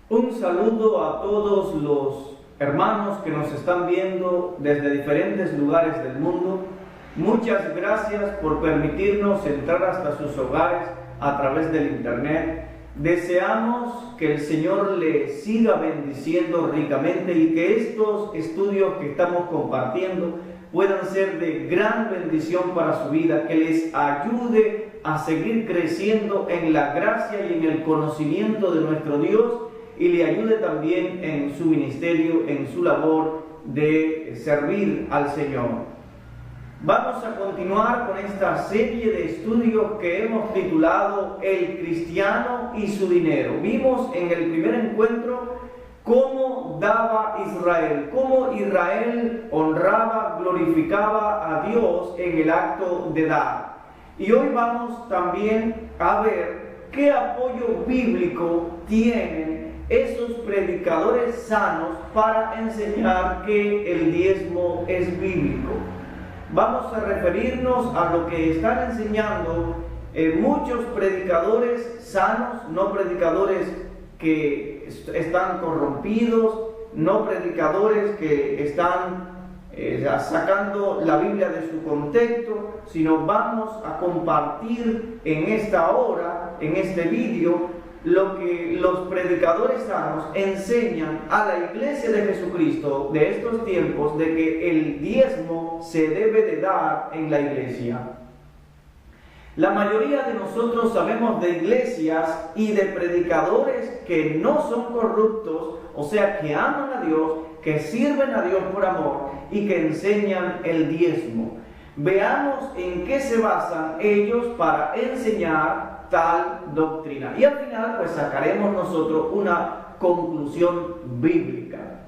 Un saludo a todos los hermanos que nos están viendo desde diferentes lugares del mundo. Muchas gracias por permitirnos entrar hasta sus hogares a través del internet. Deseamos que el Señor les siga bendiciendo ricamente y que estos estudios que estamos compartiendo puedan ser de gran bendición para su vida, que les ayude a seguir creciendo en la gracia y en el conocimiento de nuestro Dios, y le ayude también en su ministerio, en su labor de servir al Señor. Vamos a continuar con esta serie de estudios que hemos titulado El cristiano y su dinero. Vimos en el primer encuentro cómo daba Israel, cómo Israel honraba, glorificaba a Dios en el acto de dar. Y hoy vamos también a ver qué apoyo bíblico tienen esos predicadores sanos para enseñar que el diezmo es bíblico. Vamos a referirnos a lo que están enseñando muchos predicadores sanos, no predicadores que están corrompidos, no predicadores que están sacando la Biblia de su contexto, sino vamos a compartir en esta hora, en este vídeo, lo que los predicadores sanos enseñan a la iglesia de Jesucristo de estos tiempos, de que el diezmo se debe de dar en la iglesia. La mayoría de nosotros sabemos de iglesias y de predicadores que no son corruptos, o sea, que aman a Dios, que sirven a Dios por amor y que enseñan el diezmo. Veamos en qué se basan ellos para enseñar tal doctrina. Y al final, pues sacaremos nosotros una conclusión bíblica.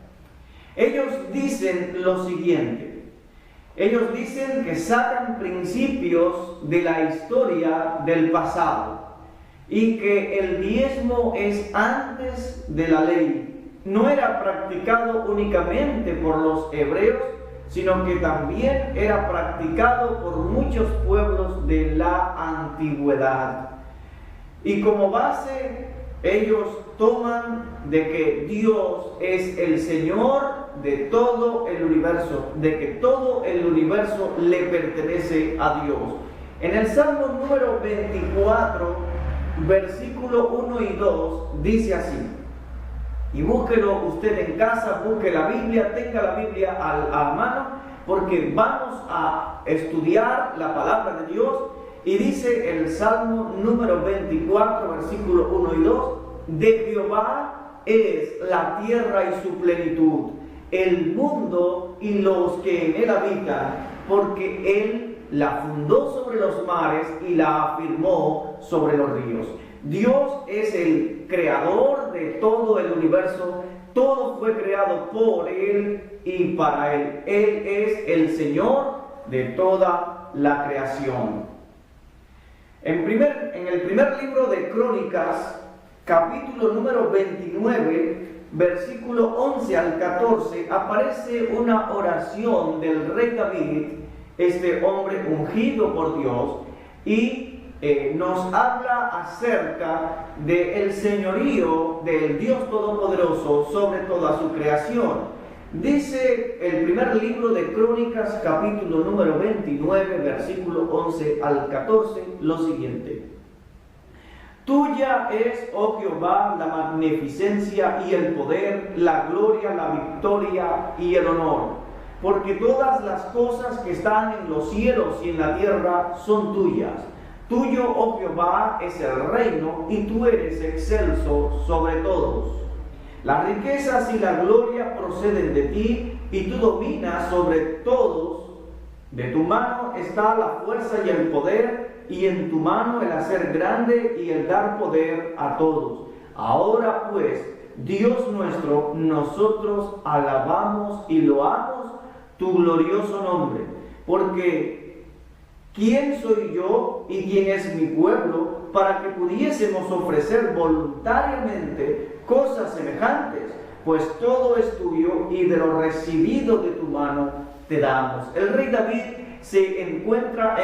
Ellos dicen lo siguiente. Ellos dicen que sacan principios de la historia del pasado y que el diezmo es antes de la ley. No era practicado únicamente por los hebreos, sino que también era practicado por muchos pueblos de la antigüedad. Y como base, ellos toman de que Dios es el Señor de todo el universo, de que todo el universo le pertenece a Dios. En el Salmo número 24, versículo 1 y 2, dice así, y búsquelo usted en casa, busque la Biblia, tenga la Biblia a mano, porque vamos a estudiar la palabra de Dios. Y dice el Salmo número 24, versículo 1 y 2, de Jehová es la tierra y su plenitud, el mundo y los que en él habitan, porque él la fundó sobre los mares y la afirmó sobre los ríos. Dios es el creador de todo el universo, todo fue creado por él y para él. Él es el Señor de toda la creación. En el primer libro de Crónicas, capítulo número 29, versículo 11 al 14, aparece una oración del rey David, este hombre ungido por Dios, y nos habla acerca del señorío del Dios Todopoderoso sobre toda su creación. Dice el primer libro de Crónicas, capítulo número 29, versículo 11 al 14, lo siguiente. Tuya es, oh Jehová, la magnificencia y el poder, la gloria, la victoria y el honor, porque todas las cosas que están en los cielos y en la tierra son tuyas. Tuyo, oh Jehová, es el reino, y tú eres excelso sobre todos. Las riquezas y la gloria proceden de ti, y tú dominas sobre todos. De tu mano está la fuerza y el poder, y en tu mano el hacer grande y el dar poder a todos. Ahora pues, Dios nuestro, nosotros alabamos y loamos tu glorioso nombre, porque ¿quién soy yo y quién es mi pueblo para que pudiésemos ofrecer voluntariamente cosas semejantes? Pues todo es tuyo y de lo recibido de tu mano te damos. El rey David se encuentra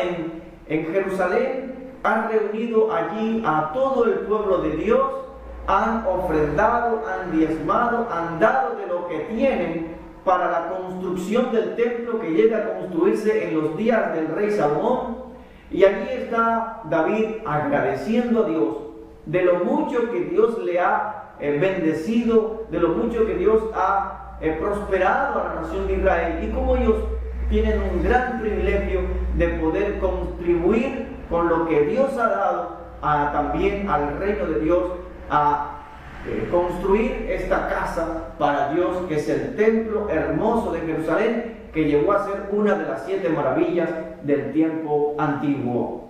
en Jerusalén, ha reunido allí a todo el pueblo de Dios han ofrendado, han diezmado, han dado de lo que tienen para la construcción del templo que llega a construirse en los días del rey Salomón. Y allí está David agradeciendo a Dios de lo mucho que Dios le ha bendecido, de lo mucho que Dios ha prosperado a la nación de Israel, y como ellos tienen un gran privilegio de poder contribuir con lo que Dios ha dado también al reino de Dios, a construir esta casa para Dios, que es el templo hermoso de Jerusalén, que llegó a ser una de las 7 maravillas del tiempo antiguo.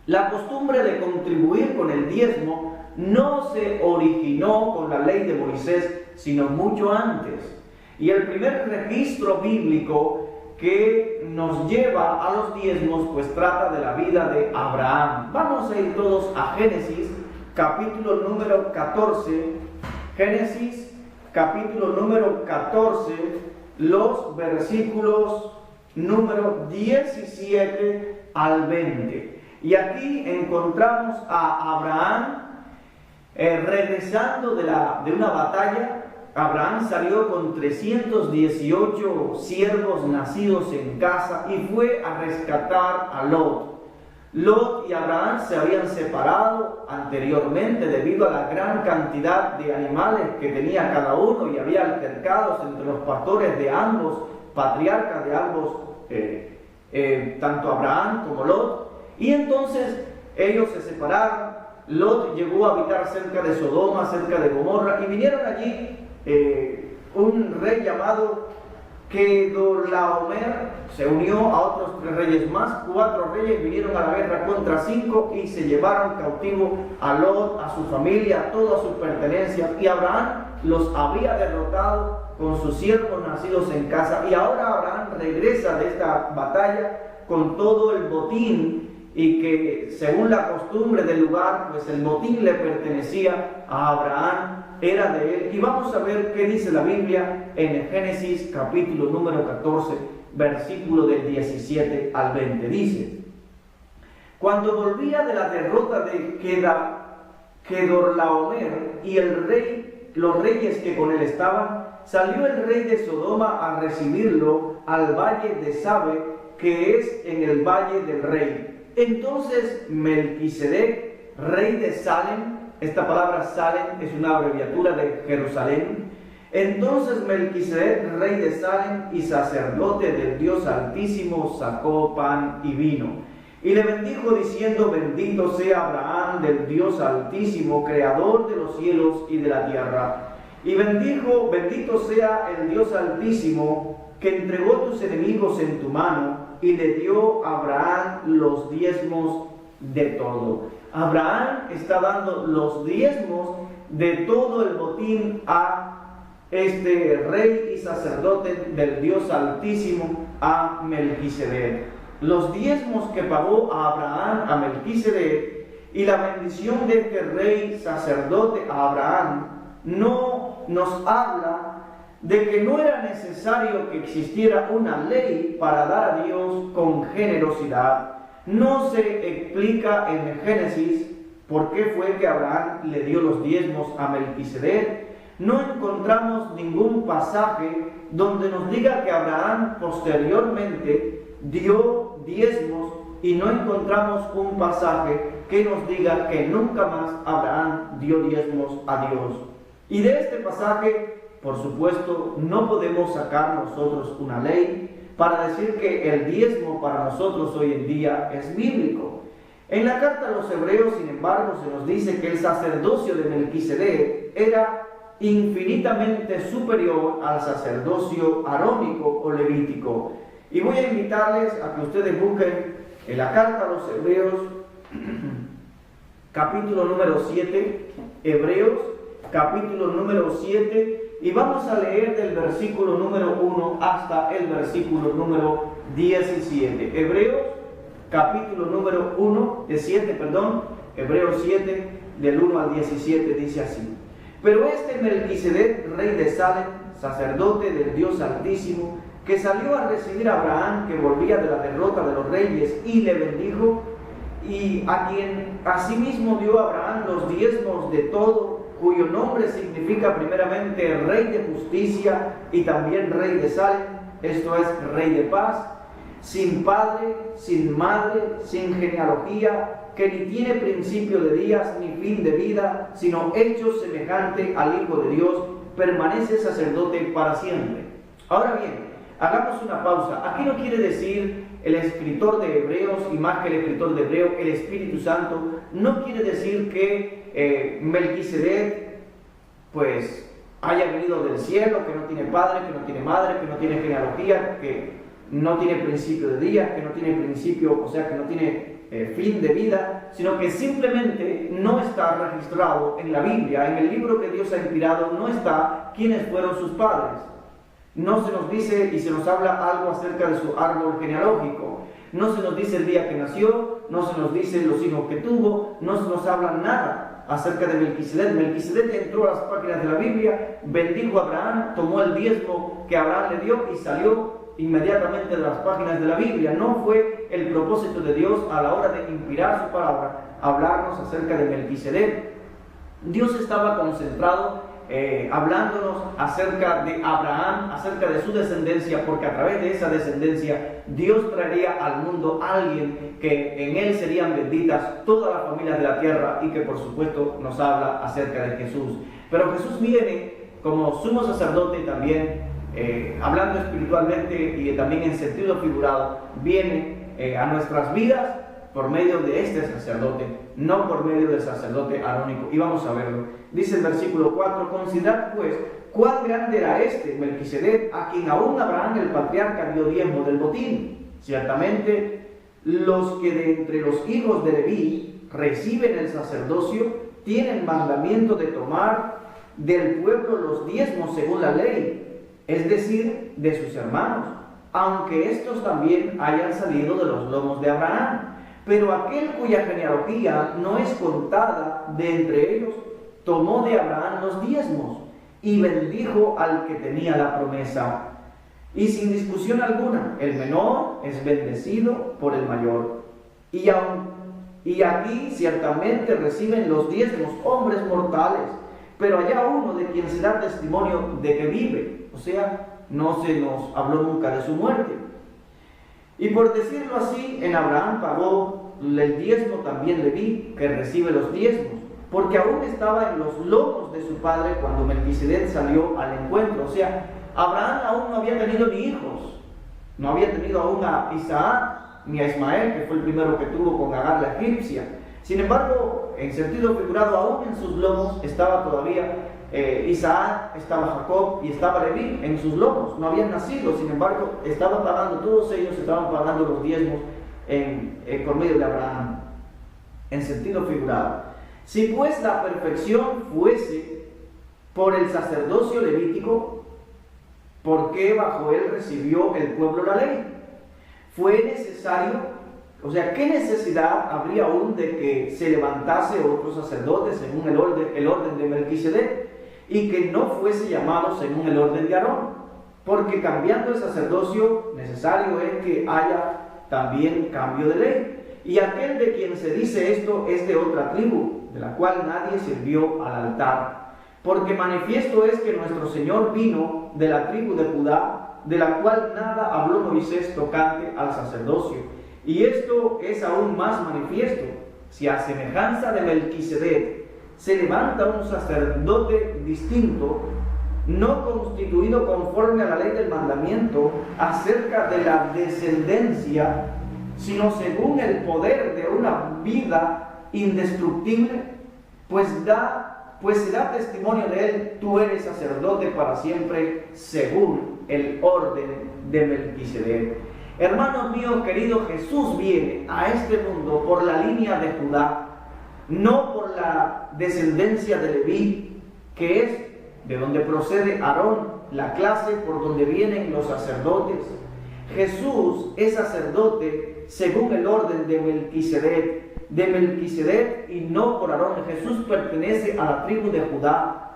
La costumbre de contribuir con el diezmo no se originó con la ley de Moisés, sino mucho antes. Y el primer registro bíblico que nos lleva a los diezmos, pues trata de la vida de Abraham. Vamos a ir todos a Génesis, capítulo número 14. Génesis, capítulo número 14, los versículos número 17 al 20. Y aquí encontramos a Abraham regresando de una batalla. Abraham salió con 318 siervos nacidos en casa y fue a rescatar a Lot. Lot y Abraham se habían separado anteriormente debido a la gran cantidad de animales que tenía cada uno, y había altercados entre los pastores de ambos, patriarcas de ambos, tanto Abraham como Lot. Y entonces ellos se separaron. Lot llegó a habitar cerca de Sodoma, cerca de Gomorra, y vinieron allí un rey llamado Kedorlaomer, se unió a otros 3 reyes más. 4 reyes vinieron a la guerra contra 5 y se llevaron cautivo a Lot, a su familia, a todas sus pertenencias, y Abraham los había derrotado con sus siervos nacidos en casa. Y ahora Abraham regresa de esta batalla con todo el botín, y que según la costumbre del lugar, pues el botín le pertenecía a Abraham, era de él. Y vamos a ver qué dice la Biblia en Génesis capítulo número 14, versículo del 17 al 20. Dice: cuando volvía de la derrota de Kedorlaomer y los reyes que con él estaban, salió el rey de Sodoma a recibirlo al valle de Sabe, que es en el valle del rey. Entonces Melquisedec, rey de Salem, esta palabra Salem es una abreviatura de Jerusalén. Entonces Melquisedec, rey de Salem y sacerdote del Dios Altísimo, sacó pan y vino. Y le bendijo diciendo: bendito sea Abraham del Dios Altísimo, creador de los cielos y de la tierra. Y bendijo: bendito sea el Dios Altísimo, que entregó tus enemigos en tu mano. Y le dio a Abraham los diezmos de todo. Abraham está dando los diezmos de todo el botín a este rey y sacerdote del Dios Altísimo, a Melquisedec. Los diezmos que pagó a Abraham a Melquisedec y la bendición de este rey sacerdote a Abraham no nos habla de que no era necesario que existiera una ley para dar a Dios con generosidad. No se explica en Génesis por qué fue que Abraham le dio los diezmos a Melquisedec. No encontramos ningún pasaje donde nos diga que Abraham posteriormente dio diezmos, y no encontramos un pasaje que nos diga que nunca más Abraham dio diezmos a Dios. Y de este pasaje, por supuesto, no podemos sacar nosotros una ley para decir que el diezmo para nosotros hoy en día es bíblico. En la carta a los Hebreos, sin embargo, se nos dice que el sacerdocio de Melquisedec era infinitamente superior al sacerdocio arónico o levítico. Y voy a invitarles a que ustedes busquen en la carta a los Hebreos, capítulo número 7, Hebreos, capítulo número 7, y vamos a leer del versículo número 1 hasta el versículo número 17. Hebreos, capítulo número 7, Hebreos 7, del 1 al 17, dice así: pero este Melquisedec, rey de Salem, sacerdote del Dios Altísimo, que salió a recibir a Abraham, que volvía de la derrota de los reyes, y le bendijo, y a quien asimismo dio a Abraham los diezmos de todo, cuyo nombre significa primeramente Rey de Justicia y también Rey de Salem, esto es Rey de Paz, sin padre, sin madre, sin genealogía, que ni tiene principio de días ni fin de vida, sino hecho semejante al Hijo de Dios, permanece sacerdote para siempre. Ahora bien, hagamos una pausa. Aquí no quiere decir el escritor de Hebreos, y más que el escritor de Hebreos, el Espíritu Santo, no quiere decir que Melquisedec, pues, haya venido del cielo, que no tiene padre, que no tiene madre, que no tiene genealogía, que no tiene principio de días, que no tiene principio, o sea, que no tiene fin de vida, sino que simplemente no está registrado en la Biblia, en el libro que Dios ha inspirado, no está quiénes fueron sus padres. No se nos dice y se nos habla algo acerca de su árbol genealógico. No se nos dice el día que nació, no se nos dice los hijos que tuvo, no se nos habla nada acerca de Melquisedec. Melquisedec entró a las páginas de la Biblia, bendijo a Abraham, tomó el diezmo que Abraham le dio y salió inmediatamente de las páginas de la Biblia. No fue el propósito de Dios a la hora de inspirar su palabra hablarnos acerca de Melquisedec. Dios estaba concentrado hablándonos acerca de Abraham, acerca de su descendencia, porque a través de esa descendencia Dios traería al mundo a alguien que en él serían benditas todas las familias de la tierra, y que por supuesto nos habla acerca de Jesús. Pero Jesús viene como sumo sacerdote también, hablando espiritualmente y también en sentido figurado, viene a nuestras vidas por medio de este sacerdote, no por medio del sacerdote arónico. Y vamos a verlo. Dice el versículo 4: considerad pues cuán grande era este Melquisedec, a quien aún Abraham el patriarca dio diezmo del botín. Ciertamente los que de entre los hijos de Leví reciben el sacerdocio tienen mandamiento de tomar del pueblo los diezmos según la ley, es decir, de sus hermanos, aunque estos también hayan salido de los lomos de Abraham. Pero aquel cuya genealogía no es contada de entre ellos, tomó de Abraham los diezmos y bendijo al que tenía la promesa. Y sin discusión alguna, el menor es bendecido por el mayor. Y aquí ciertamente reciben los diezmos hombres mortales, pero allá uno de quien se da testimonio de que vive, o sea, no se nos habló nunca de su muerte. Y por decirlo así, en Abraham pagó el diezmo también Leví, que recibe los diezmos, porque aún estaba en los lomos de su padre cuando Melquisedec salió al encuentro. O sea, Abraham aún no había tenido ni hijos, no había tenido aún a Isaac ni a Ismael, que fue el primero que tuvo con Agar la egipcia. Sin embargo, en sentido figurado, aún en sus lomos estaba todavía Isaac, estaba Jacob y estaba Leví en sus lomos. No habían nacido, sin embargo, estaban pagando, todos ellos estaban pagando los diezmos por medio de Abraham, en sentido figurado. Si pues la perfección fuese por el sacerdocio levítico, ¿por qué bajo él recibió el pueblo la ley? Fue necesario, o sea, ¿qué necesidad habría aún de que se levantase otro sacerdote según el orden de Melquisedec, y que no fuese llamado según el orden de Aarón? Porque cambiando el sacerdocio, necesario es que haya también cambio de ley. Y aquel de quien se dice esto es de otra tribu, de la cual nadie sirvió al altar. Porque manifiesto es que nuestro Señor vino de la tribu de Judá, de la cual nada habló Moisés tocante al sacerdocio. Y esto es aún más manifiesto, si a semejanza de Melquisedec se levanta un sacerdote distinto, no constituido conforme a la ley del mandamiento acerca de la descendencia, sino según el poder de una vida indestructible, pues se da testimonio de él: tú eres sacerdote para siempre según el orden de Melquisedec. Hermanos míos queridos, Jesús viene a este mundo por la línea de Judá, no por la descendencia de Leví, que es de donde procede Aarón, la clase por donde vienen los sacerdotes. Jesús es sacerdote según el orden de Melquisedec y no por Aarón. Jesús pertenece a la tribu de Judá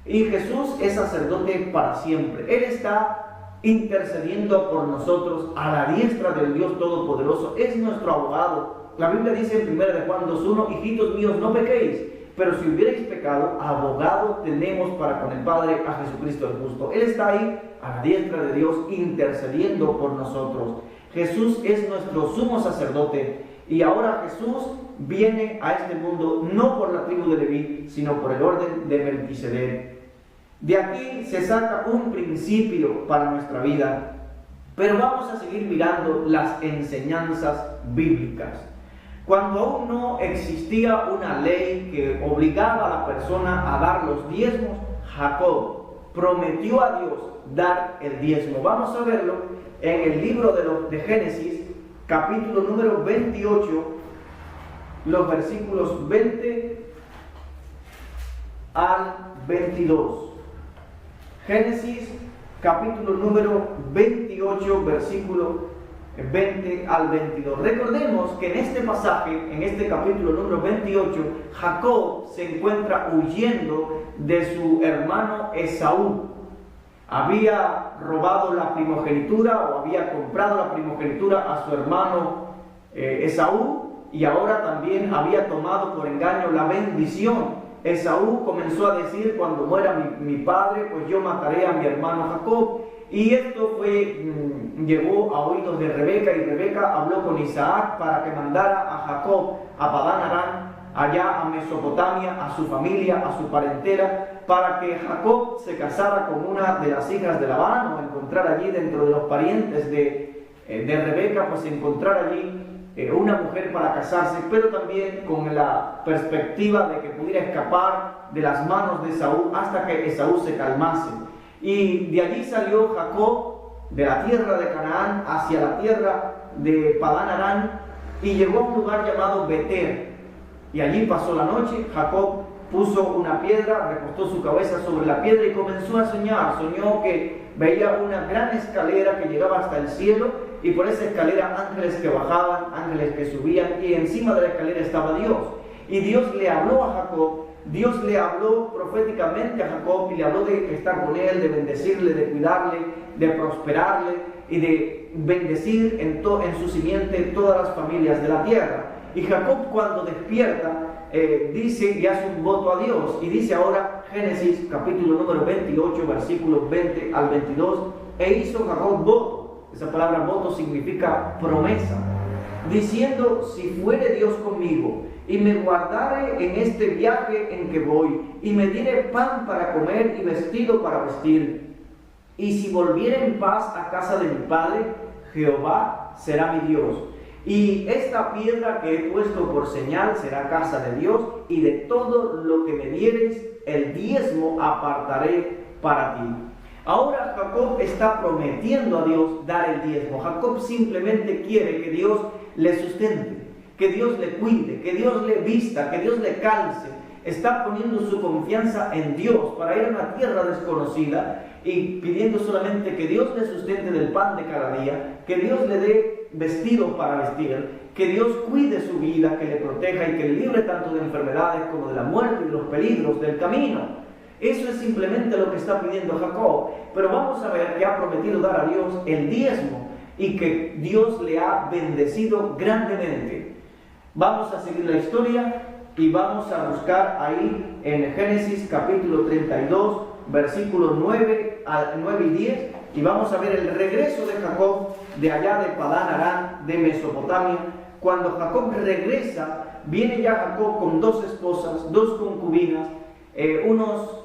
y Jesús es sacerdote para siempre. Él está intercediendo por nosotros a la diestra del Dios Todopoderoso. Es nuestro abogado. La Biblia dice en 1 Juan 2:1: hijitos míos, no pequéis. pero si hubierais pecado, abogado tenemos para con el Padre a Jesucristo el justo. Él está ahí a la diestra de Dios intercediendo por nosotros. Jesús es nuestro sumo sacerdote y ahora Jesús viene a este mundo no por la tribu de Leví, sino por el orden de Melquisedec. De aquí se saca un principio para nuestra vida, pero vamos a seguir mirando las enseñanzas bíblicas. Cuando aún no existía una ley que obligaba a la persona a dar los diezmos, Jacob prometió a Dios dar el diezmo. Vamos a verlo en el libro de Génesis, capítulo número 28, los versículos 20 al 22. Génesis, capítulo número 28, versículo 20 al 22. Recordemos que en este pasaje, en este capítulo número 28, Jacob se encuentra huyendo de su hermano Esaú. Había robado la primogenitura o había comprado la primogenitura a su hermano Esaú, y ahora también había tomado por engaño la bendición. Esaú comenzó a decir: cuando muera mi padre, pues yo mataré a mi hermano Jacob. Y esto llegó a oídos de Rebeca, y Rebeca habló con Isaac para que mandara a Jacob a Padán Aram, allá a Mesopotamia, a su familia, a su parentela, para que Jacob se casara con una de las hijas de Labán, o encontrar allí dentro de los parientes de Rebeca, pues encontrar allí una mujer para casarse, pero también con la perspectiva de que pudiera escapar de las manos de Esaú hasta que Esaú se calmase. Y de allí salió Jacob de la tierra de Canaán hacia la tierra de Padán Aram, y llegó a un lugar llamado Beter, y allí pasó la noche. Jacob puso una piedra, recostó su cabeza sobre la piedra y comenzó a soñar. Soñó que veía una gran escalera que llegaba hasta el cielo, y por esa escalera ángeles que bajaban, ángeles que subían, y encima de la escalera estaba Dios. Y Dios le habló a Jacob, Dios le habló proféticamente a Jacob, y le habló de estar con él, de bendecirle, de cuidarle, de prosperarle y de bendecir en su simiente todas las familias de la tierra. Y Jacob, cuando despierta, dice y hace un voto a Dios, y dice ahora, Génesis capítulo número 28, versículos 20 al 22, e hizo Jacob voto. Esa palabra voto significa promesa, diciendo: si fuere Dios conmigo, y me guardare en este viaje en que voy, y me diere pan para comer y vestido para vestir, y si volviere en paz a casa de mi padre, Jehová será mi Dios. Y esta piedra que he puesto por señal será casa de Dios, y de todo lo que me dieres, el diezmo apartaré para ti. Ahora Jacob está prometiendo a Dios dar el diezmo. Jacob simplemente quiere que Dios le sustente, que Dios le cuide, que Dios le vista, que Dios le calce. Está poniendo su confianza en Dios para ir a una tierra desconocida y pidiendo solamente que Dios le sustente del pan de cada día, que Dios le dé vestido para vestir, que Dios cuide su vida, que le proteja y que le libre tanto de enfermedades como de la muerte y de los peligros del camino. Eso es simplemente lo que está pidiendo Jacob. Pero vamos a ver que ha prometido dar a Dios el diezmo y que Dios le ha bendecido grandemente. Vamos a seguir la historia y vamos a buscar ahí en Génesis capítulo 32, versículos 9 y 10, y vamos a ver el regreso de Jacob de allá de Padán Aram, de Mesopotamia. Cuando Jacob regresa, viene ya Jacob con 2 esposas, 2 concubinas, unos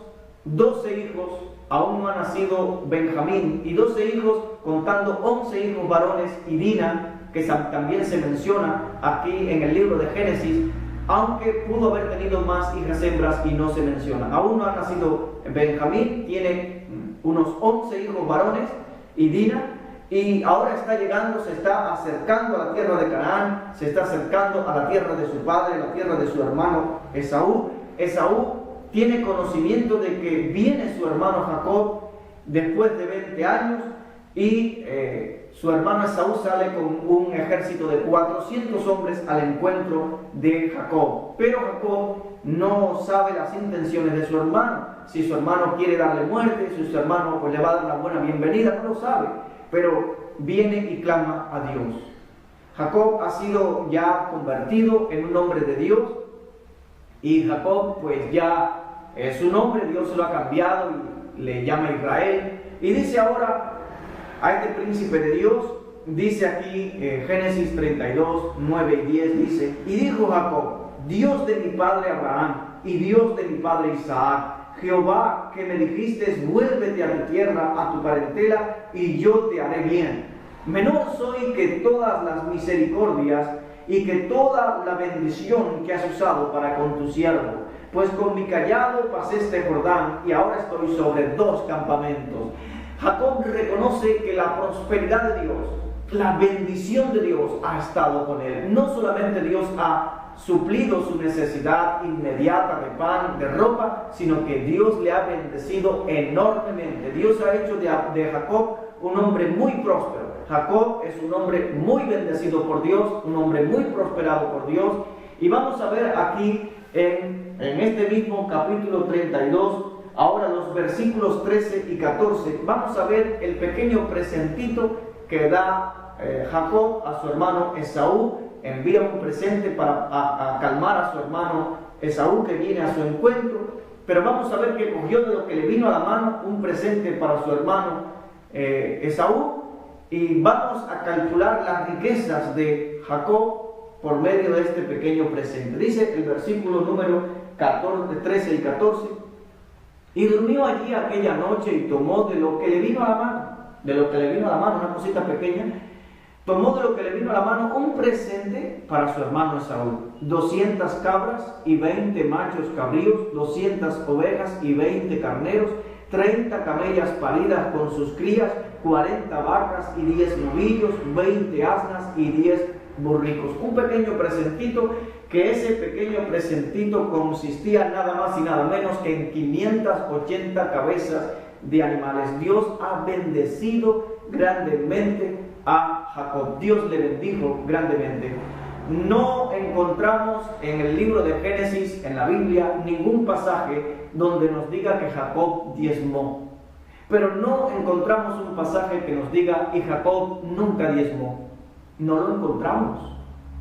12 hijos, aún no ha nacido Benjamín, y 12 hijos, contando 11 hijos varones, y Dina, que también se menciona aquí en el libro de Génesis, aunque pudo haber tenido más hijas hembras y no se menciona. Aún no ha nacido Benjamín, tiene unos 11 hijos varones, y Dina, y ahora está llegando, se está acercando a la tierra de Canaán, se está acercando a la tierra de su padre, la tierra de su hermano Esaú. Esaú tiene conocimiento de que viene su hermano Jacob después de 20 años, y su hermano Esaú sale con un ejército de 400 hombres al encuentro de Jacob. Pero Jacob no sabe las intenciones de su hermano. Si su hermano quiere darle muerte, si su hermano pues le va a dar una buena bienvenida, no lo sabe. Pero viene y clama a Dios. Jacob ha sido ya convertido en un hombre de Dios, Y Jacob, pues ya su nombre Dios se lo ha cambiado y le llama Israel. Y dice ahora a este príncipe de Dios, dice aquí Génesis 32, 9 y 10, dice: y dijo Jacob, Dios de mi padre Abraham y Dios de mi padre Isaac, Jehová, que me dijiste, vuélvete a tu tierra, a tu parentela, y yo te haré bien. Menor soy que todas las misericordias y que toda la bendición que has usado para con tu siervo, pues con mi cayado pasé este Jordán y ahora estoy sobre 2 campamentos. Jacob reconoce que la prosperidad de Dios, la bendición de Dios ha estado con él. No solamente Dios ha suplido su necesidad inmediata de pan, de ropa, sino que Dios le ha bendecido enormemente. Dios ha hecho de Jacob un hombre muy próspero. Jacob es un hombre muy bendecido por Dios, un hombre muy prosperado por Dios. Y vamos a ver aquí en este mismo capítulo 32, ahora los versículos 13 y 14, vamos a ver el pequeño presentito que da Jacob a su hermano Esaú. Envía un presente para calmar a su hermano Esaú, que viene a su encuentro. Pero vamos a ver que cogió de lo que le vino a la mano un presente para su hermano Esaú. Y vamos a calcular las riquezas de Jacob por medio de este pequeño presente. Dice el versículo número 13 y 14: y durmió allí aquella noche y tomó de lo que le vino a la mano, una cosita pequeña, tomó de lo que le vino a la mano un presente para su hermano Esaú: 200 cabras y 20 machos cabríos, 200 ovejas y 20 carneros, 30 camellas paridas con sus crías, 40 vacas y 10 novillos, 20 asnas y 10 borricos. Un pequeño presentito, que ese pequeño presentito consistía nada más y nada menos que en 580 cabezas de animales. Dios ha bendecido grandemente a Jacob. Dios le bendijo grandemente. No encontramos en el libro de Génesis, en la Biblia, ningún pasaje donde nos diga que Jacob diezmó. Pero no encontramos un pasaje que nos diga: y Jacob nunca diezmó. No lo encontramos.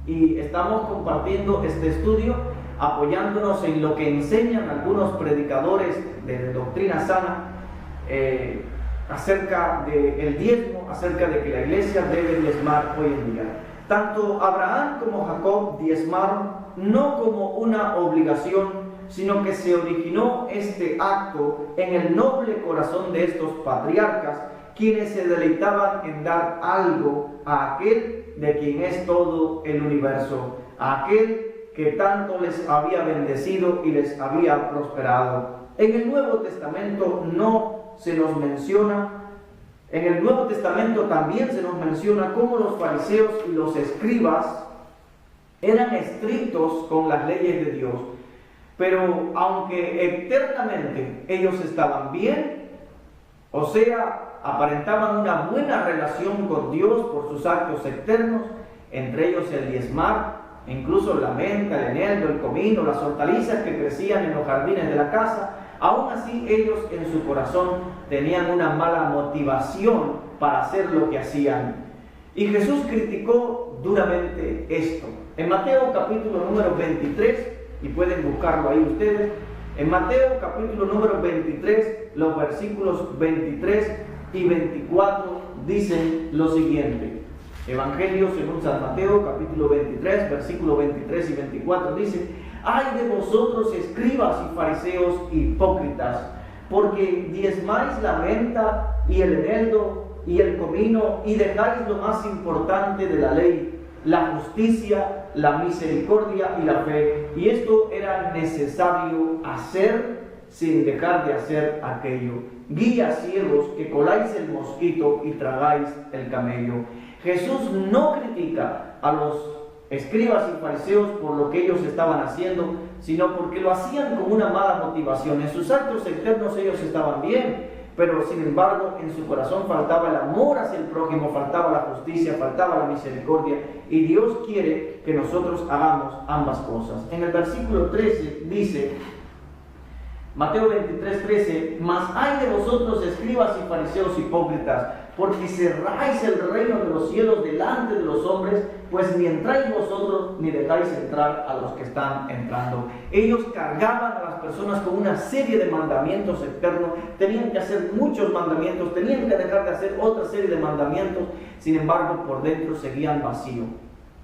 Y estamos compartiendo este estudio apoyándonos en lo que enseñan algunos predicadores de doctrina sana acerca del diezmo, acerca de que la iglesia debe diezmar hoy en día. Tanto Abraham como Jacob diezmaron, no como una obligación, sino que se originó este acto en el noble corazón de estos patriarcas, quienes se deleitaban en dar algo a aquel de quien es todo el universo, a aquel que tanto les había bendecido y les había prosperado. En el Nuevo Testamento no se nos menciona, en el Nuevo Testamento también se nos menciona cómo los fariseos y los escribas eran estrictos con las leyes de Dios, pero aunque eternamente ellos estaban bien, o sea, aparentaban una buena relación con Dios por sus actos externos, entre ellos el diezmar, incluso la menta, el eneldo, el comino, las hortalizas que crecían en los jardines de la casa. Aún así, ellos en su corazón tenían una mala motivación para hacer lo que hacían. Y Jesús criticó duramente esto. En Mateo capítulo número 23, y pueden buscarlo ahí ustedes, en Mateo capítulo número 23, los versículos 23 y 24 dicen lo siguiente. Evangelio según San Mateo capítulo 23, versículos 23 y 24 dice: ¡ay de vosotros, escribas y fariseos hipócritas! Porque diezmáis la menta y el eneldo y el comino, y dejáis lo más importante de la ley, la justicia, la misericordia y la fe. Y esto era necesario hacer sin dejar de hacer aquello. Guías ciegos, que coláis el mosquito y tragáis el camello. Jesús no critica a los escribas y fariseos por lo que ellos estaban haciendo, sino porque lo hacían con una mala motivación. En sus actos externos ellos estaban bien, pero sin embargo en su corazón faltaba el amor hacia el prójimo, faltaba la justicia, faltaba la misericordia, y Dios quiere que nosotros hagamos ambas cosas. En el versículo 13 dice, Mateo 23, 13: mas hay de vosotros, escribas y fariseos hipócritas, porque cerráis el reino de los cielos delante de los hombres, pues ni entráis vosotros ni dejáis entrar a los que están entrando. Ellos cargaban a las personas con una serie de mandamientos eternos, tenían que hacer muchos mandamientos, tenían que dejar de hacer otra serie de mandamientos, sin embargo por dentro seguían vacíos.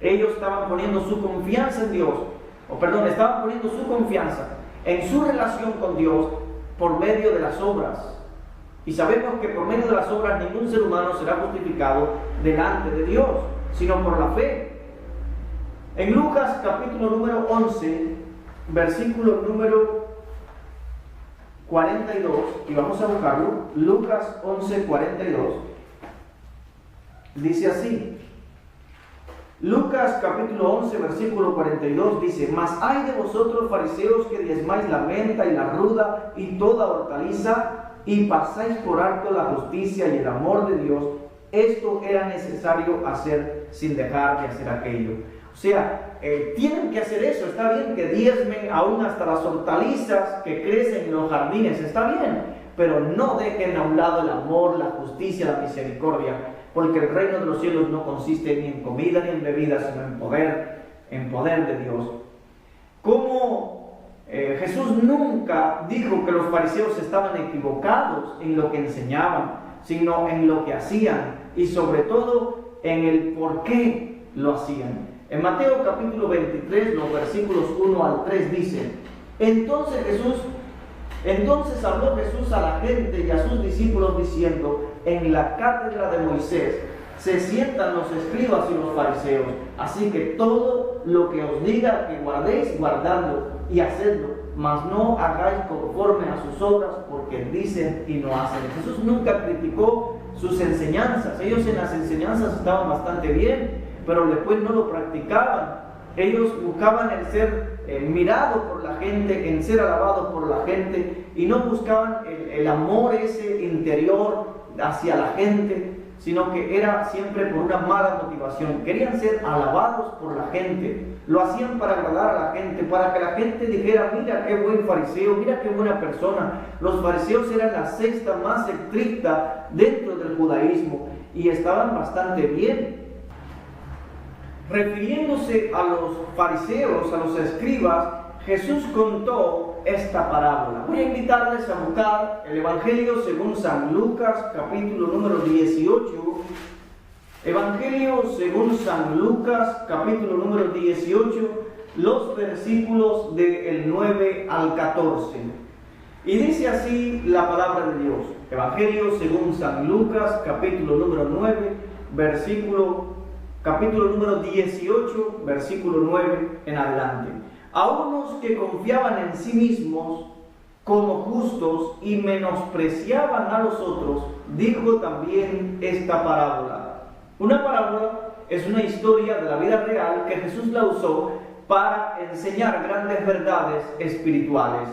Ellos estaban poniendo su confianza en Dios, estaban poniendo su confianza en su relación con Dios por medio de las obras. Y sabemos que por medio de las obras ningún ser humano será justificado delante de Dios, sino por la fe. En Lucas capítulo número 11, versículo número 42, y vamos a buscarlo, Lucas 11, 42, dice así. Lucas capítulo 11, versículo 42 dice: Mas hay de vosotros fariseos que diezmáis la menta y la ruda y toda hortaliza, y pasáis por alto la justicia y el amor de Dios. Esto era necesario hacer sin dejar de hacer aquello. O sea, tienen que hacer eso. Está bien que diezmen aún hasta las hortalizas que crecen en los jardines, está bien, pero no dejen a un lado el amor, la justicia, la misericordia, porque el reino de los cielos no consiste ni en comida ni en bebida, sino en poder de Dios. Como Jesús nunca dijo que los fariseos estaban equivocados en lo que enseñaban, sino en lo que hacían y sobre todo en el por qué lo hacían. En Mateo capítulo 23, los versículos 1 al 3 dicen: Entonces habló Jesús a la gente y a sus discípulos diciendo: En la cátedra de Moisés se sientan los escribas y los fariseos, así que todo lo que os diga que guardéis, guardadlo y hacedlo, mas no hagáis conforme a sus obras, porque dicen y no hacen. Jesús nunca criticó sus enseñanzas. Ellos en las enseñanzas estaban bastante bien, pero después no lo practicaban. Ellos buscaban el ser mirado por la gente, en ser alabado por la gente, y no buscaban el amor ese interior hacia la gente, sino que era siempre por una mala motivación. Querían ser alabados por la gente, lo hacían para agradar a la gente, para que la gente dijera: mira qué buen fariseo, mira qué buena persona. Los fariseos eran la secta más estricta dentro del judaísmo y estaban bastante bien. Refiriéndose a los fariseos, a los escribas, Jesús contó esta parábola. Voy a invitarles a buscar el Evangelio según San Lucas, capítulo número 18. Evangelio según San Lucas, capítulo número 18, los versículos del 9 al 14. Y dice así la palabra de Dios. Evangelio según San Lucas, capítulo número 9, capítulo número 18, versículo 9 en adelante. A unos que confiaban en sí mismos como justos y menospreciaban a los otros, dijo también esta parábola. Una parábola es una historia de la vida real que Jesús la usó para enseñar grandes verdades espirituales.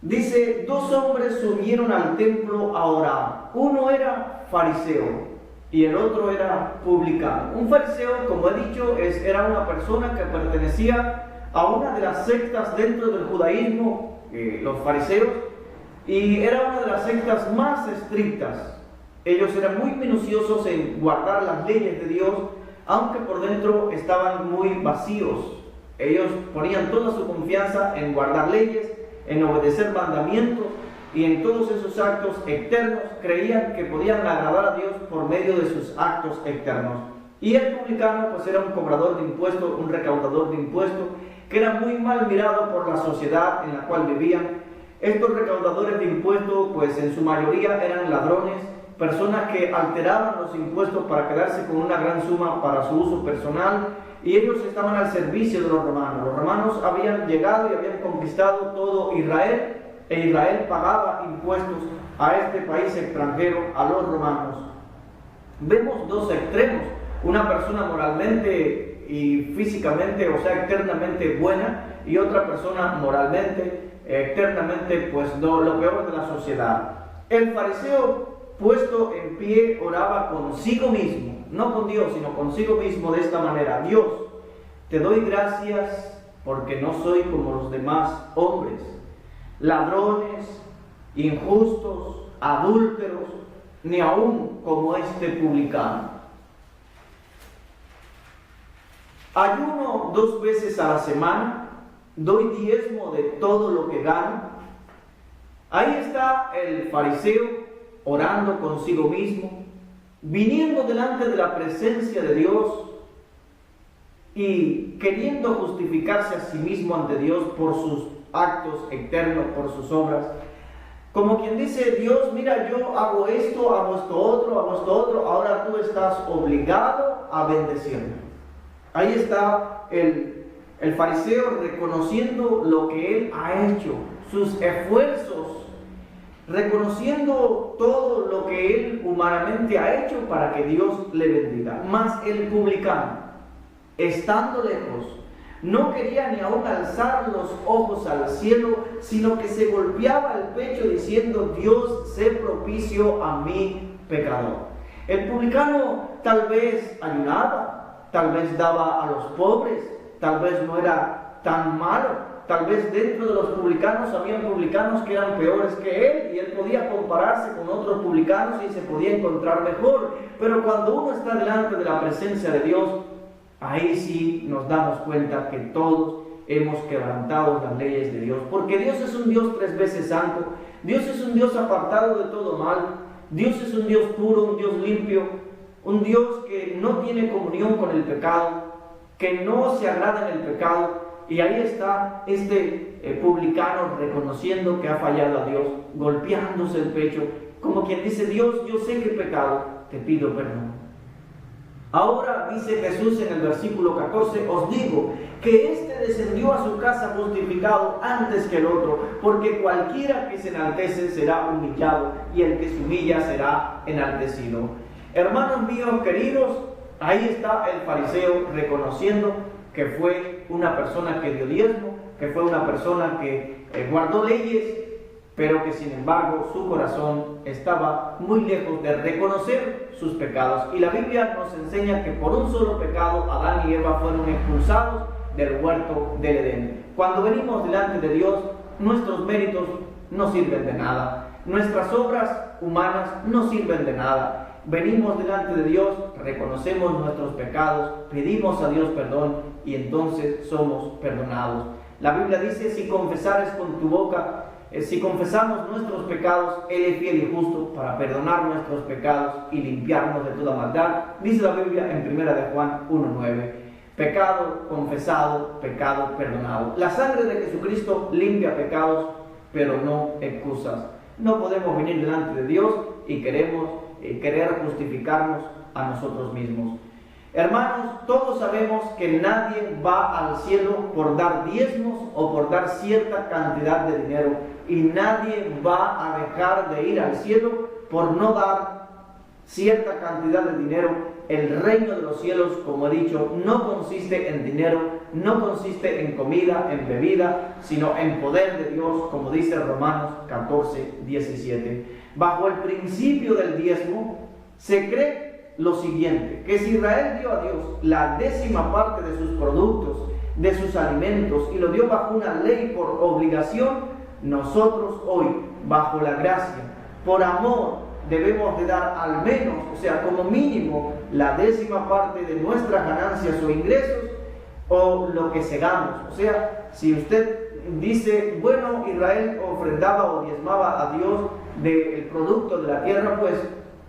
Dice: dos hombres subieron al templo a orar. Uno era fariseo y el otro era publicano. Un fariseo, como he dicho, era una persona que pertenecía a una de las sectas dentro del judaísmo, los fariseos, y era una de las sectas más estrictas. Ellos eran muy minuciosos en guardar las leyes de Dios, aunque por dentro estaban muy vacíos. Ellos ponían toda su confianza en guardar leyes, en obedecer mandamientos, y en todos esos actos externos creían que podían agradar a Dios por medio de sus actos externos. Y el publicano pues era un cobrador de impuestos, un recaudador de impuestos, que era muy mal mirado por la sociedad en la cual vivían. Estos recaudadores de impuestos pues en su mayoría eran ladrones, personas que alteraban los impuestos para quedarse con una gran suma para su uso personal, y ellos estaban al servicio de los romanos. Los romanos habían llegado y habían conquistado todo Israel, e Israel pagaba impuestos a este país extranjero, a los romanos. Vemos dos extremos: una persona moralmente y físicamente, o sea, externamente buena, y otra persona moralmente, externamente, pues lo peor de la sociedad. El fariseo, puesto en pie, oraba consigo mismo, no con Dios, sino consigo mismo de esta manera: Dios, te doy gracias porque no soy como los demás hombres, ladrones, injustos, adúlteros, ni aún como este publicano. Ayuno 2 veces a la semana, doy diezmo de todo lo que gano. Ahí está el fariseo orando consigo mismo, viniendo delante de la presencia de Dios y queriendo justificarse a sí mismo ante Dios por sus actos externos, por sus obras. Como quien dice: Dios, mira, yo hago esto otro, ahora tú estás obligado a bendecirme. Ahí está el fariseo reconociendo lo que él ha hecho, sus esfuerzos, reconociendo todo lo que él humanamente ha hecho para que Dios le bendiga. Mas el publicano, estando lejos, no quería ni aún alzar los ojos al cielo, sino que se golpeaba el pecho diciendo: Dios, sé propicio a mí, pecador. El publicano tal vez ayunaba, tal vez daba a los pobres, tal vez no era tan malo, tal vez dentro de los publicanos había publicanos que eran peores que él y él podía compararse con otros publicanos y se podía encontrar mejor. Pero cuando uno está delante de la presencia de Dios, ahí sí nos damos cuenta que todos hemos quebrantado las leyes de Dios, porque Dios es un Dios 3 veces santo, Dios es un Dios apartado de todo mal, Dios es un Dios puro, un Dios limpio, un Dios que no tiene comunión con el pecado, que no se agrada en el pecado. Y ahí está este publicano reconociendo que ha fallado a Dios, golpeándose el pecho, como quien dice: Dios, yo sé que he pecado, te pido perdón. Ahora dice Jesús en el versículo 14: os digo que éste descendió a su casa justificado antes que el otro, porque cualquiera que se enaltece será humillado, y el que se humilla será enaltecido. Hermanos míos queridos, ahí está el fariseo reconociendo que fue una persona que dio diezmo, que fue una persona que guardó leyes, pero que sin embargo su corazón estaba muy lejos de reconocer sus pecados. Y la Biblia nos enseña que por un solo pecado Adán y Eva fueron expulsados del huerto del Edén. Cuando venimos delante de Dios, nuestros méritos no sirven de nada, nuestras obras humanas no sirven de nada. Venimos delante de Dios, reconocemos nuestros pecados, pedimos a Dios perdón y entonces somos perdonados. La Biblia dice: si confesares con tu boca, si confesamos nuestros pecados, Él es fiel y justo para perdonar nuestros pecados y limpiarnos de toda maldad. Dice la Biblia en 1 de Juan 1:9. Pecado confesado, pecado perdonado. La sangre de Jesucristo limpia pecados, pero no excusas. No podemos venir delante de Dios y querer justificarnos a nosotros mismos. Hermanos, todos sabemos que nadie va al cielo por dar diezmos o por dar cierta cantidad de dinero, y nadie va a dejar de ir al cielo por no dar cierta cantidad de dinero. El reino de los cielos, como he dicho, no consiste en dinero, no consiste en comida, en bebida, sino en poder de Dios, como dice Romanos 14:17. Bajo el principio del diezmo se cree lo siguiente: que si Israel dio a Dios la 10ª parte de sus productos, de sus alimentos, y lo dio bajo una ley por obligación, nosotros hoy, bajo la gracia, por amor, debemos de dar al menos, o sea, como mínimo, la 10ª parte de nuestras ganancias o ingresos, o lo que segamos. O sea, si usted dice: bueno, Israel ofrendaba o diezmaba a Dios del producto de la tierra, pues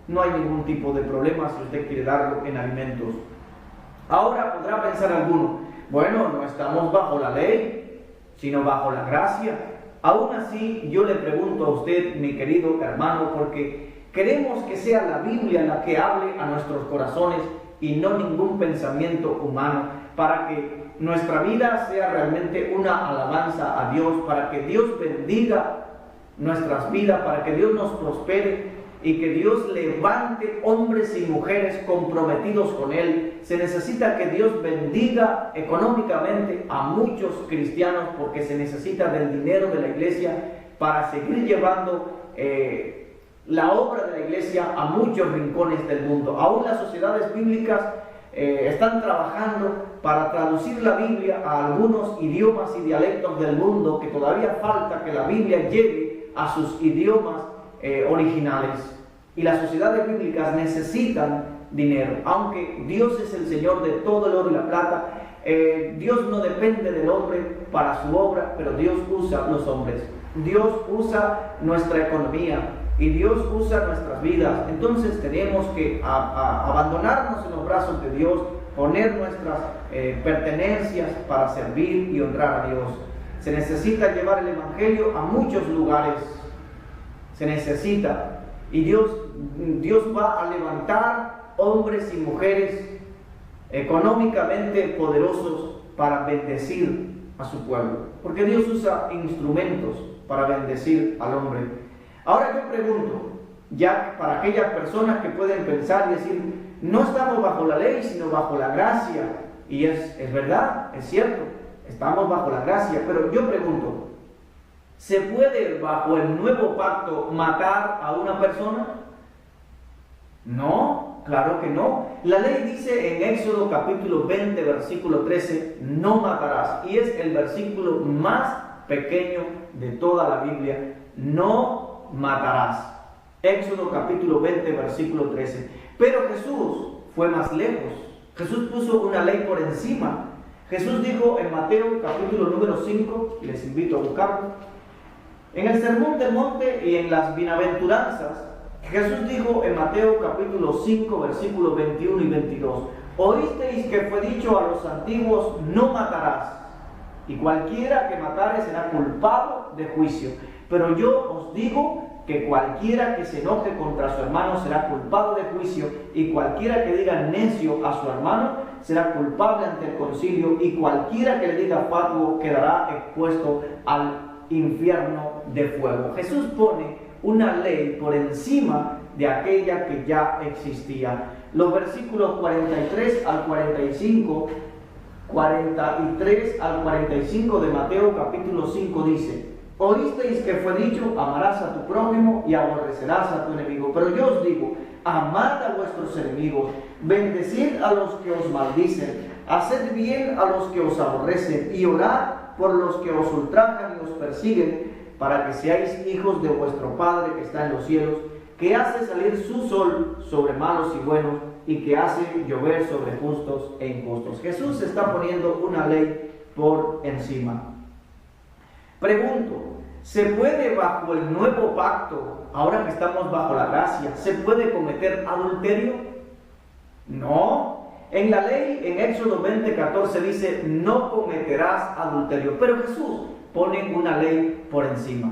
no hay ningún tipo de problema si usted quiere darlo en alimentos. Ahora podrá pensar alguno: bueno, no estamos bajo la ley, sino bajo la gracia. Aún así, yo le pregunto a usted, mi querido hermano, porque queremos que sea la Biblia la que hable a nuestros corazones y no ningún pensamiento humano, para que nuestra vida sea realmente una alabanza a Dios, para que Dios bendiga nuestras vidas, para que Dios nos prospere y que Dios levante hombres y mujeres comprometidos con Él. Se necesita que Dios bendiga económicamente a muchos cristianos, porque se necesita del dinero de la iglesia para seguir llevando la obra de la iglesia a muchos rincones del mundo. Aún las sociedades bíblicas están trabajando para traducir la Biblia a algunos idiomas y dialectos del mundo, que todavía falta que la Biblia llegue a sus idiomas originales. y las sociedades bíblicas necesitan dinero. Aunque Dios es el Señor de todo el oro y la plata, Dios no depende del hombre para su obra, pero Dios usa los hombres. Dios usa nuestra economía y Dios usa nuestras vidas. Entonces tenemos que abandonarnos en los brazos de Dios, poner nuestras pertenencias para servir y honrar a Dios. Se necesita llevar el Evangelio a muchos lugares. Se necesita. Y Dios va a levantar hombres y mujeres económicamente poderosos para bendecir a su pueblo. Porque Dios usa instrumentos para bendecir al hombre. Ahora yo pregunto, ya para aquellas personas que pueden pensar y decir, no estamos bajo la ley, sino bajo la gracia. Y es verdad, es cierto, estamos bajo la gracia. Pero yo pregunto, ¿se puede bajo el nuevo pacto matar a una persona? No, claro que no. La ley dice en Éxodo capítulo 20, versículo 13, no matarás. Y es el versículo más pequeño de toda la Biblia. No matarás. Éxodo capítulo 20, versículo 13. Pero Jesús fue más lejos. Jesús puso una ley por encima. Jesús dijo en Mateo capítulo número 5, y les invito a buscarlo, en el Sermón del Monte y en las bienaventuranzas, Jesús dijo en Mateo capítulo 5, versículos 21 y 22, oísteis que fue dicho a los antiguos, no matarás, y cualquiera que matare será culpado de juicio. Pero yo os digo que cualquiera que se enoje contra su hermano será culpado de juicio, y cualquiera que diga necio a su hermano será culpable ante el concilio, y cualquiera que le diga fatuo quedará expuesto al infierno de fuego. Jesús pone una ley por encima de aquella que ya existía. Los versículos 43 al 45, 43 al 45 de Mateo capítulo 5 dice, oísteis que fue dicho, amarás a tu prójimo y aborrecerás a tu enemigo. Pero yo os digo, amad a vuestros enemigos, bendecid a los que os maldicen, haced bien a los que os aborrecen y orad por los que os ultrajan y os persiguen, para que seáis hijos de vuestro Padre que está en los cielos, que hace salir su sol sobre malos y buenos, y que hace llover sobre justos e injustos. Jesús está poniendo una ley por encima. Pregunto, ¿se puede bajo el nuevo pacto, ahora que estamos bajo la gracia, se puede cometer adulterio? No. En la ley, en Éxodo 20:14 dice, no cometerás adulterio. Pero Jesús pone una ley por encima.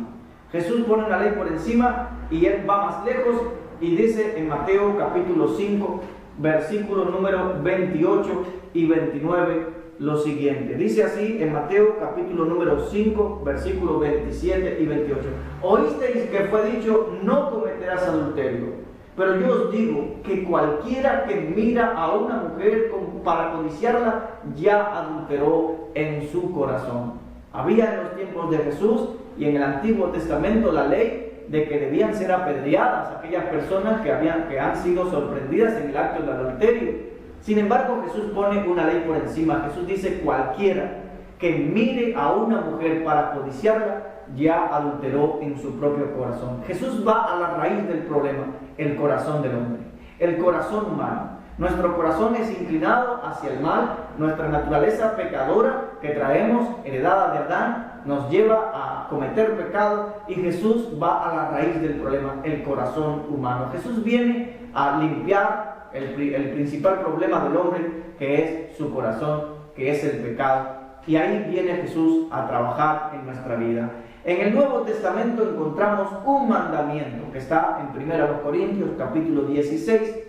Jesús pone una ley por encima y Él va más lejos y dice en Mateo capítulo 5, versículo número 28 y 29 lo siguiente. Dice así en Mateo capítulo número 5, versículos 27 y 28. Oísteis que fue dicho, no cometerás adulterio. Pero yo os digo que cualquiera que mira a una mujer para codiciarla, ya adulteró en su corazón. Había en los tiempos de Jesús y en el Antiguo Testamento la ley de que debían ser apedreadas aquellas personas que han sido sorprendidas en el acto del adulterio. Sin embargo, Jesús pone una ley por encima. Jesús dice, cualquiera que mire a una mujer para codiciarla, ya adulteró en su propio corazón. Jesús va a la raíz del problema, el corazón del hombre, el corazón humano. Nuestro corazón es inclinado hacia el mal, nuestra naturaleza pecadora que traemos, heredada de Adán, nos lleva a cometer pecado, y Jesús va a la raíz del problema, el corazón humano. Jesús viene a limpiar el principal problema del hombre, que es su corazón, que es el pecado, y ahí viene Jesús a trabajar en nuestra vida. En el Nuevo Testamento encontramos un mandamiento que está en 1 Corintios capítulo 16,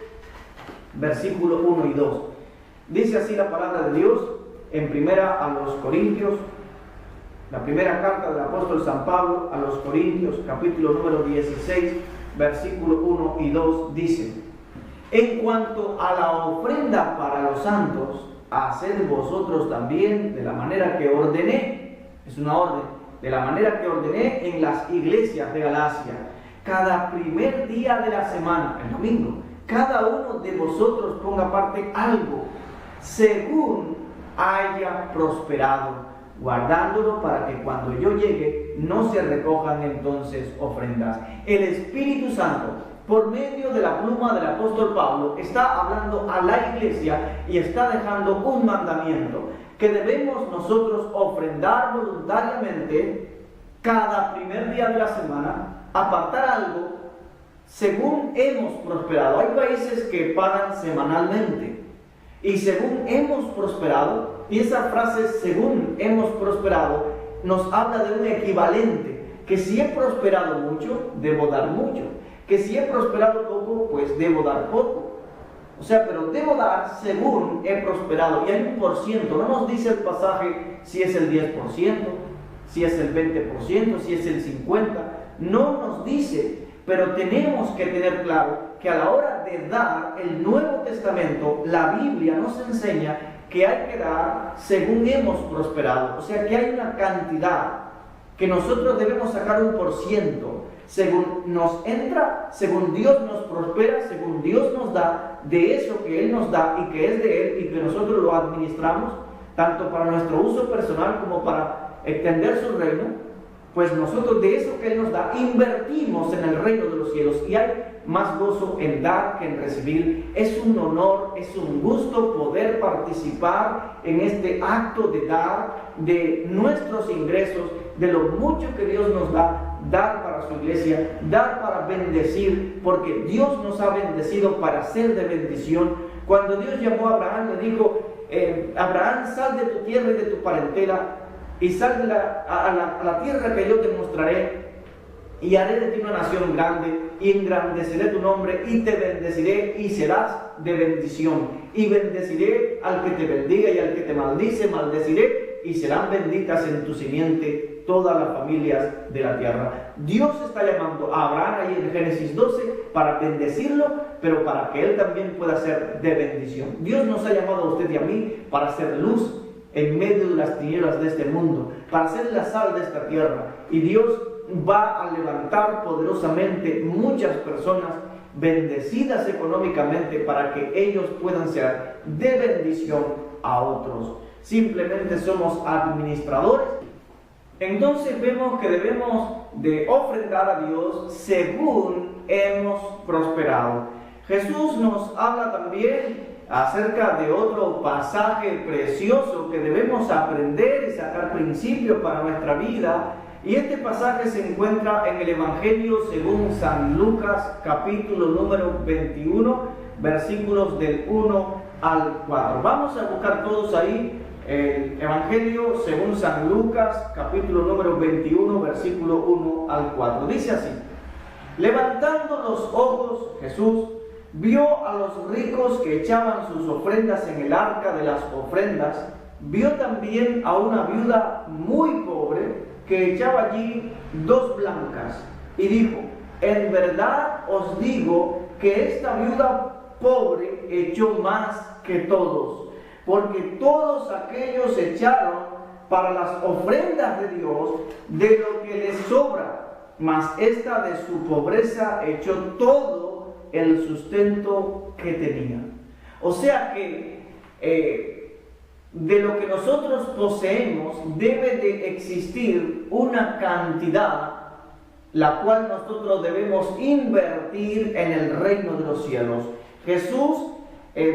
versículo 1 y 2. Dice así la palabra de Dios en 1 Corintios, la primera carta del apóstol San Pablo a los Corintios, capítulo número 16, versículo 1 y 2, dice: en cuanto a la ofrenda para los santos, haced vosotros también de la manera que ordené, es una orden, de la manera que ordené en las iglesias de Galacia, cada primer día de la semana, el domingo, cada uno de vosotros ponga aparte algo, según haya prosperado, guardándolo para que cuando yo llegue no se recojan entonces ofrendas. El Espíritu Santo por medio de la pluma del apóstol Pablo, está hablando a la iglesia y está dejando un mandamiento, que debemos nosotros ofrendar voluntariamente cada primer día de la semana, apartar algo según hemos prosperado. Hay países que pagan semanalmente y según hemos prosperado, y esa frase según hemos prosperado nos habla de un equivalente, que si he prosperado mucho, debo dar mucho, que si he prosperado poco, pues debo dar poco. O sea, pero debo dar según he prosperado. Y hay un por ciento, no nos dice el pasaje si es el 10%, si es el 20%, si es el 50%, no nos dice, pero tenemos que tener claro que a la hora de dar el Nuevo Testamento, la Biblia nos enseña que hay que dar según hemos prosperado. O sea, que hay una cantidad que nosotros debemos sacar un por ciento, según nos entra, según Dios nos prospera, según Dios nos da, de eso que Él nos da y que es de Él y que nosotros lo administramos, tanto para nuestro uso personal como para extender su reino. Pues nosotros de eso que Él nos da, invertimos en el reino de los cielos, y hay más gozo en dar que en recibir. Es un honor, es un gusto poder participar en este acto de dar de nuestros ingresos, de lo mucho que Dios nos da, dar para su iglesia, dar para bendecir, porque Dios nos ha bendecido para ser de bendición. Cuando Dios llamó a Abraham, le dijo, Abraham, sal de tu tierra y de tu parentela, y sal a la tierra que yo te mostraré, y haré de ti una nación grande, y engrandeceré tu nombre, y te bendeciré, y serás de bendición. Y bendeciré al que te bendiga, y al que te maldice, maldeciré, y serán benditas en tu simiente todas las familias de la tierra. Dios está llamando a Abraham ahí en Génesis 12 para bendecirlo, pero para que él también pueda ser de bendición. Dios nos ha llamado a usted y a mí para ser luz en medio de las tinieblas de este mundo, para ser la sal de esta tierra, y Dios va a levantar poderosamente muchas personas bendecidas económicamente para que ellos puedan ser de bendición a otros. Simplemente somos administradores. Entonces vemos que debemos de ofrendar a Dios según hemos prosperado. Jesús nos habla también acerca de otro pasaje precioso que debemos aprender y sacar principios para nuestra vida. Y este pasaje se encuentra en el Evangelio según San Lucas, capítulo número 21, versículos del 1 al 4. Vamos a buscar todos ahí el Evangelio según San Lucas, capítulo número 21, versículo 1 al 4. Dice así: levantando los ojos, Jesús vio a los ricos que echaban sus ofrendas en el arca de las ofrendas. Vio también a una viuda muy pobre que echaba allí 2 blancas, y dijo: en verdad os digo que esta viuda pobre echó más que todos, porque todos aquellos echaron para las ofrendas de Dios de lo que les sobra, mas esta de su pobreza echó todo el sustento que tenía. O sea que de lo que nosotros poseemos debe de existir una cantidad la cual nosotros debemos invertir en el reino de los cielos. Jesús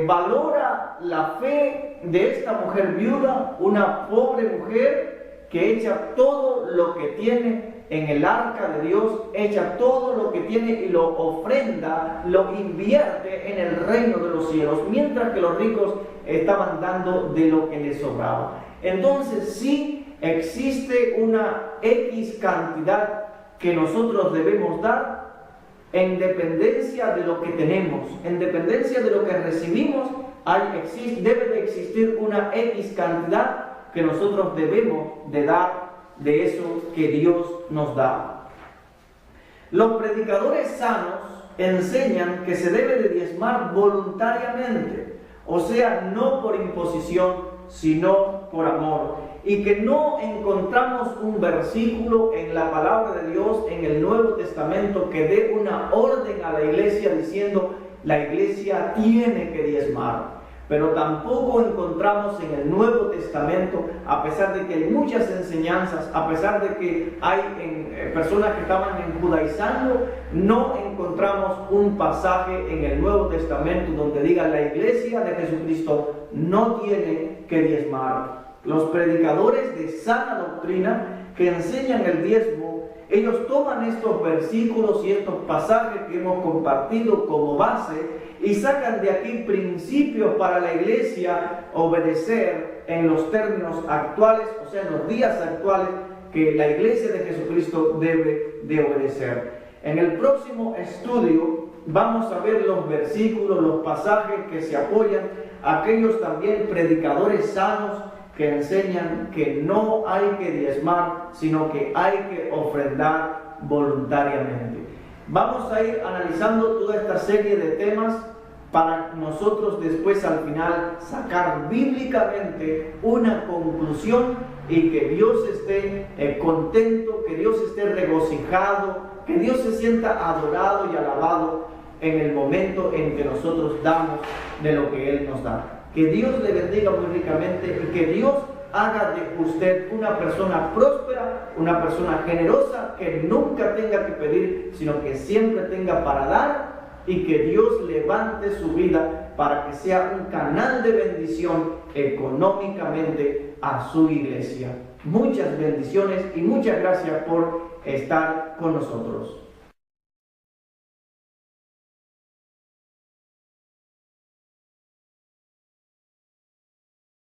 valora la fe de esta mujer viuda, una pobre mujer que echa todo lo que tiene en el arca de Dios, echa todo lo que tiene y lo ofrenda, lo invierte en el reino de los cielos, mientras que los ricos estaban dando de lo que les sobraba. Entonces sí existe una X cantidad que nosotros debemos dar en dependencia de lo que tenemos, en dependencia de lo que recibimos. Debe de existir una X cantidad que nosotros debemos de dar de eso que Dios nos da. Los predicadores sanos enseñan que se debe de diezmar voluntariamente, o sea, no por imposición, sino por amor, y que no encontramos un versículo en la palabra de Dios, en el Nuevo Testamento, que dé una orden a la iglesia diciendo: la iglesia tiene que diezmar. Pero tampoco encontramos en el Nuevo Testamento, a pesar de que hay muchas enseñanzas, a pesar de que hay personas que estaban judaizando, no encontramos un pasaje en el Nuevo Testamento donde diga la iglesia de Jesucristo no tiene que diezmar. Los predicadores de sana doctrina que enseñan el diezmo, ellos toman estos versículos y estos pasajes que hemos compartido como base y sacan de aquí principios para la iglesia obedecer en los términos actuales, o sea, en los días actuales, que la iglesia de Jesucristo debe de obedecer. En el próximo estudio vamos a ver los versículos, los pasajes que se apoyan a aquellos también predicadores sanos que enseñan que no hay que diezmar, sino que hay que ofrendar voluntariamente. Vamos a ir analizando toda esta serie de temas para nosotros después al final sacar bíblicamente una conclusión y que Dios esté contento, que Dios esté regocijado, que Dios se sienta adorado y alabado en el momento en que nosotros damos de lo que Él nos da. Que Dios le bendiga muy ricamente y que Dios haga de usted una persona próspera, una persona generosa, que nunca tenga que pedir, sino que siempre tenga para dar, y que Dios levante su vida para que sea un canal de bendición económicamente a su iglesia. Muchas bendiciones y muchas gracias por estar con nosotros.